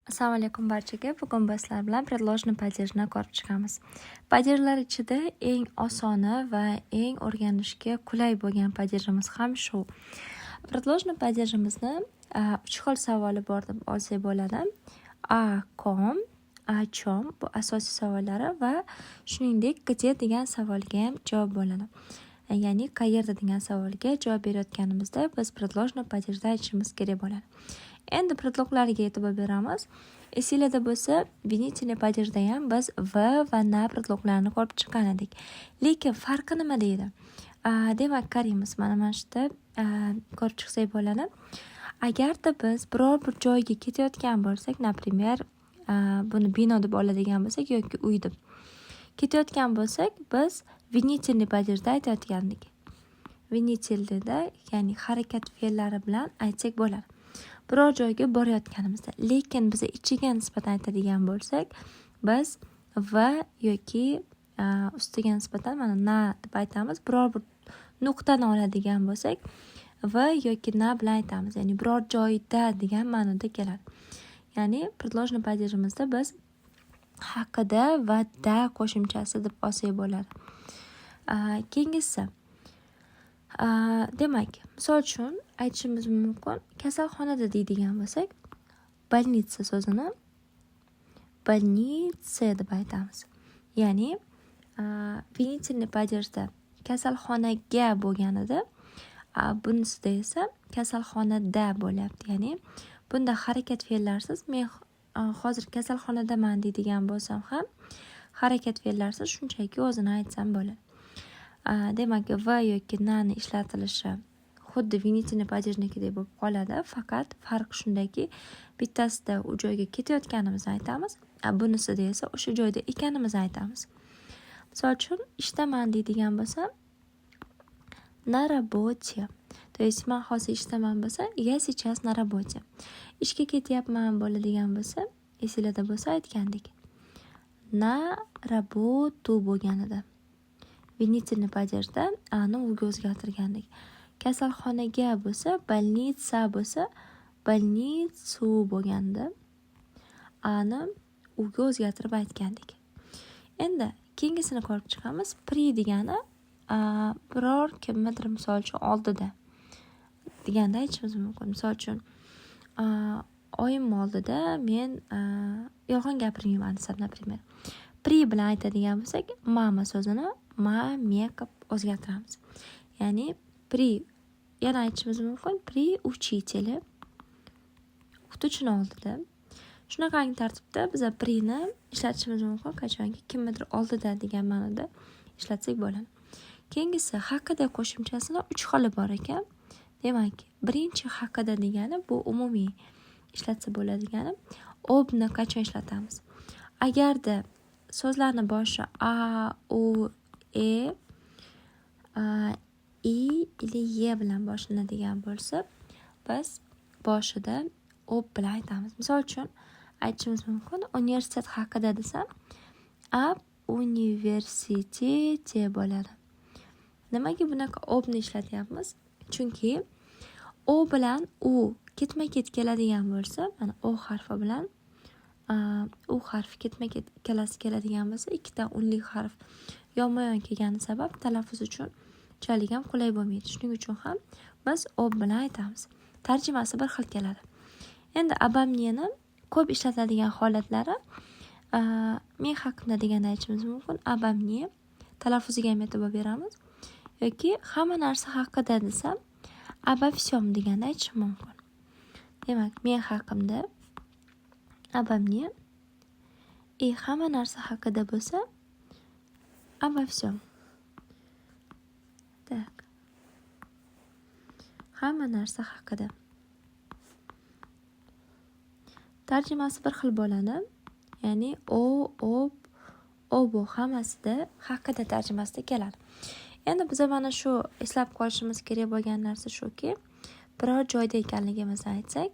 Assalomu alaykum barchaga. Bugun biz sizlar bilan предложный падежni ko'rib chiqamiz. Падежlar ichida eng osoni va eng o'rganishga qulay bo'lgan падежimiz ham shu. Предложный падежimizni 3 xil savoli bor deb olsak bo'ladi. A kom, a chom bu asosiy savollari va shuningdek где degan savolga ham javob bo'ladi. Ya'ni qayerda degan savolga javob berayotganimizda biz предложный падежda aytishimiz kerak bo'ladi. Endi predloglarga e'tibor beramiz. Esinglarda bo'lsa, винительный падежda ham biz va na predloglarini ko'rib chiqqan edik. Lekin farqi nima deydi? Demak, qaraymiz. Mana shu yerda ko'rib chiqsak bo'ladi. Agarda biz biror bir joyga ketayotgan bo'lsak, например, buni bino deb oladigan bo'lsak yoki uy deb ketayotgan bo'lsak, biz винительный падежda aytayotgandik. Винительda, ya'ni harakat fe'llari bilan aytsak bo'ladi. Biror joyga borayotganimizda, lekin biz ichiga nisbatan aytadigan bo'lsak, biz va yoki ustiga nisbatan mana na deb aytamiz. Biror bir nuqtani oladigan bo'lsak, va yoki na bilan aytamiz. Ya'ni biror joyda degan ma'noda keladi. Ya'ni предложный падежimizda biz haqida va da qo'shimchasi deb olsak bo'ladi. Keyingisi. Demak, misol uchun aytishimiz mumkin, kasalxonada deydigan bo'lsak, больница so'zini больница deb aytamiz. Ya'ni винительный падежda kasalxonaga bo'lganida, bunisida esa kasalxonada bo'lyapti. Ya'ni bunda harakat fe'llarsiz, men hozir kasalxonadaman deydigan bo'lsam ham harakat fe'llarsiz shunchaki o'zini aytsam bo'ladi. Demak, va yoki nani ishlatilishi xuddi винительный падежникidek bo'lib qoladi. Faqat farq shundaki, bittasida u joyga ketayotganimizni aytamiz, bunisida esa o'sha joyda ekanimizni aytamiz. Misol uchun, ishdaman deydigan bo'lsam, на работе. То есть men hozir ishdaman bo'lsa, я сейчас на работе. Ishga ketyapman bo'ladigan bo'lsa, esinglarda bo'lsa aytgandik. На работу bo'lganida. Винительный падежda ani uga o'zgartirgandik. Kasalxonaga bo'lsa, больница bo'lsa, больницу bo'lganda ani uga o'zgartirib aytgandik. Endi keyingisini ko'rib chiqamiz. Pri degani biror kimnidir misol uchun oldida deganda aytishimiz mumkin. Misol uchun oyim oldida men yolg'on gapirmayman desam, например. Pri bilan aytadigan bo'lsak, mama so'zini me qilib o'zgartiramiz. Ya'ni pri yana aytishimiz mumkin. Pri uchiteli o'qituvchini oldida. Shunaqangi tartibda biz prini ishlatishimiz mumkin, qachonki kimnidir oldida degan ma'noda ishlatsak bo'ladi. Keyingisi haqida qo'shimchasida 3 xili bor ekan. Demak, birinchi haqida degani bu umumiy ishlatsa bo'ladigani, obni qachon ishlatamiz? Agarda so'zlarni boshi a, u, e, i ili ye bilan boshlanadigan bo'lsa, biz boshida ob bilan aytamiz. Misol uchun aytishimiz mumkin, universitet haqida desam, ab universiteti bo'ladi. Nimaga bunaqa obni ishlatyapmiz? Chunki o bilan u ketma-ket keladigan bo'lsa, mana o harfi bilan u harfi ketma-ket ikkalasi keladigan bo'lsa, ikkita unli harf yonma-yon kelgani sabab talaffuz uchun unchalik ham qulay bo'lmaydi. Shuning uchun ham biz ob bilan aytamiz. Tarjimasi bir xil keladi. Endi abamniyani ko'p ishlatiladigan holatlari men haqimda degan aytishimiz mumkin. Abamniy talaffuziga ham e'tibor beramiz. Yoki hamma narsa haqida desam, обо всем degan aytishim mumkin. Demak, men haqimda обо мне hamma narsa haqida bo'lsa, обо всем. Так. Hamma narsa haqida. Tarjimasi bir xil bo'ladi. Ya'ni bu hammasida haqida tarjimasida keladi. Endi biz mana shu eslab qolishimiz kerak bo'lgan narsa shuki, biror joyda ekanligimizni aytsak,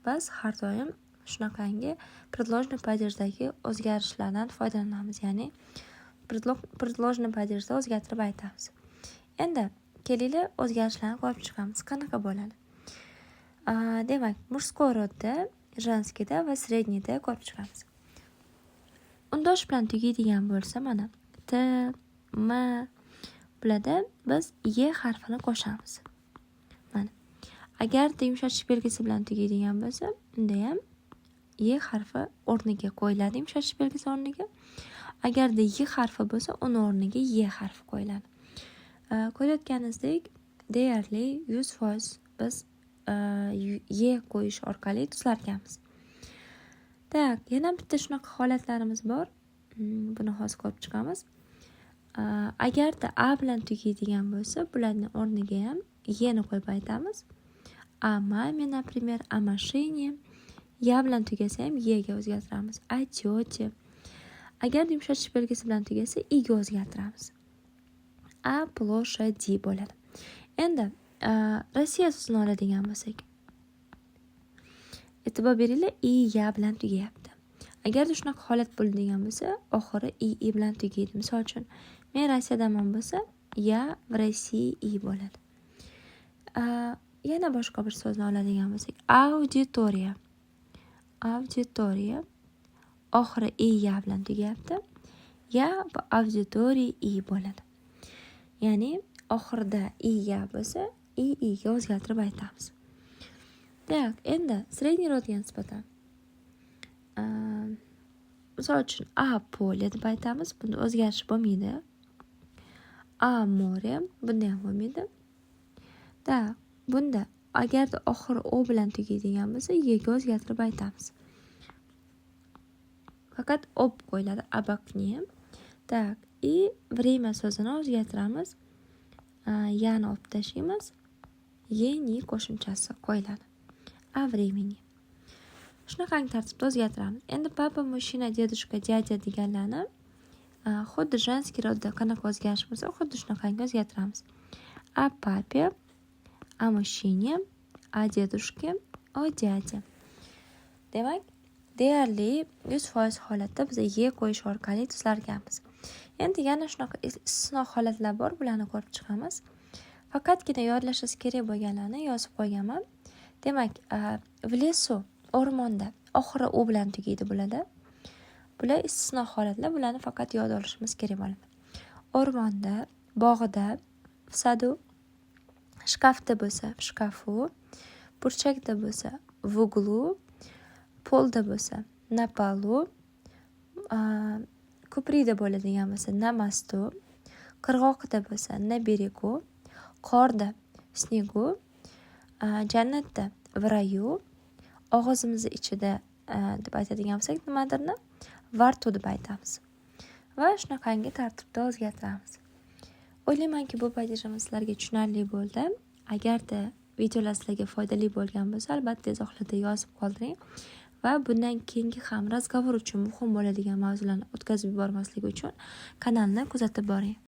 biz har doim shunaqangi предложный падежdagi o'zgarishlardan foydalanamiz. Ya'ni предложный падежda o'zgartirib aytamiz. Endi kelinglar o'zgarishlarni ko'rib chiqamiz. Qanaqa bo'ladi? Demak, mужской rodda женскийda va среднийda ko'rib chiqamiz. Undosh bilan tugaydigan bo'lsa, mana T, M bularda biz Y harfini qo'shamiz. Mana. Agarda yumshatish belgisi bilan tugaydigan bo'lsa, unda ham Y harfi o'rniga qo'yiladi, yumshatish belgisi o'rniga. Agarda Y harfi bo'lsa, uni o'rniga Y harfi qo'yiladi. Ko'rayotganingizdek, deyarli 100% biz Y qo'yish orqali tuzarkanmiz. Tak, yana bitta shunaqa holatlarimiz bor. Buni hozir ko'rib chiqamiz. Agarda A bilan tugaydigan bo'lsa, bularning o'rniga ham Y ni qo'yib aytamiz. A mame, например, a машине. Ya bilan tugasa ham Y ga o'zgartiramiz. A tёте. Agar yumshatish belgisi bilan tugasa, I ga o'zgartiramiz. A площади bo'ladi. Endi Rossiya so'zini oladigan bo'lsak, e'tibor beringlar, I ya bilan tugayapti. Agarda shunaqa holat bo'ladigan bo'lsa, oxiri I bilan tugaydi. Misol uchun, men Rossiyadaman bo'lsa, ya в России I bo'ladi. Yana boshqa bir so'zni oladigan bo'lsak, auditoriya. Auditoriya oxiri ya bilan tugayapti. Ya va auditoriya I bo'ladi. Ya'ni oxirida ya bo'lsa, I ga o'zgartirib aytamiz. Так, endi средний rodga nisbatan misol uchun a polе deb aytamiz. Bunda o'zgarish bo'lmaydi. A more bunda ham bo'lmaydi. Так, bunda agarda oxiri o bilan tugaydigan bo'lsa, y ga o'zgartirib aytamiz. Faqat ob qo'yiladi, abakni. Так, и время so'zini o'zgartiramiz. Yani olib tashlaymiz. Yeni qo'shimchasi qo'yiladi. A времени. Shunaqangi tartibda o'zgartiramiz. Endi papa, mushina, dedushka, dядя deganlarni xuddi женский rodda qanaqa o'zgarish bo'lsa, xuddi shunaqangi o'zgartiramiz. A папе, a мужчине, a дедушке, o дяде. Demak, deyarli 100% holatda biz Y qo'yish orqali tuzarkanmiz. Endi yana shunaqa istisno holatlar bor, bularni ko'rib chiqamiz. Faqatgina yodlashingiz kerak bo'lganlarni yozib qo'yganman. Demak, в лесу, o'rmonda oxiri u bilan tugaydi bo'ladi. Bular istisno holatlar, bularni faqat yod olishimiz kerak bo'ladi. O'rmonda, bog'ida, в саду, shkafda bo'lsa, в шкафу, burchakda bo'lsa, в углу, polda bo'lsa, на полу, ko'prikda bo'ladigan bo'lsa, на мосту, qirg'oqda bo'lsa, на берегу, qorda, снегу, jannatda, в раю, og'zimiz ichida deb aytadigan bo'lsak, nimadirni во рту deb aytamiz. Va shunaqangi tartibda o'zgartiramiz. O'ylaymanki, bu bajarishimiz sizlarga tushunarli bo'ldi. Agarda videolar sizlarga foydali bo'lgan bo'lsa, albatta izohlarda yozib qoldiring. Va bundan keyingi ham razgovor uchun muhim bo'ladigan mavzularni o'tkazib yubormaslik uchun kanalni kuzatib boring.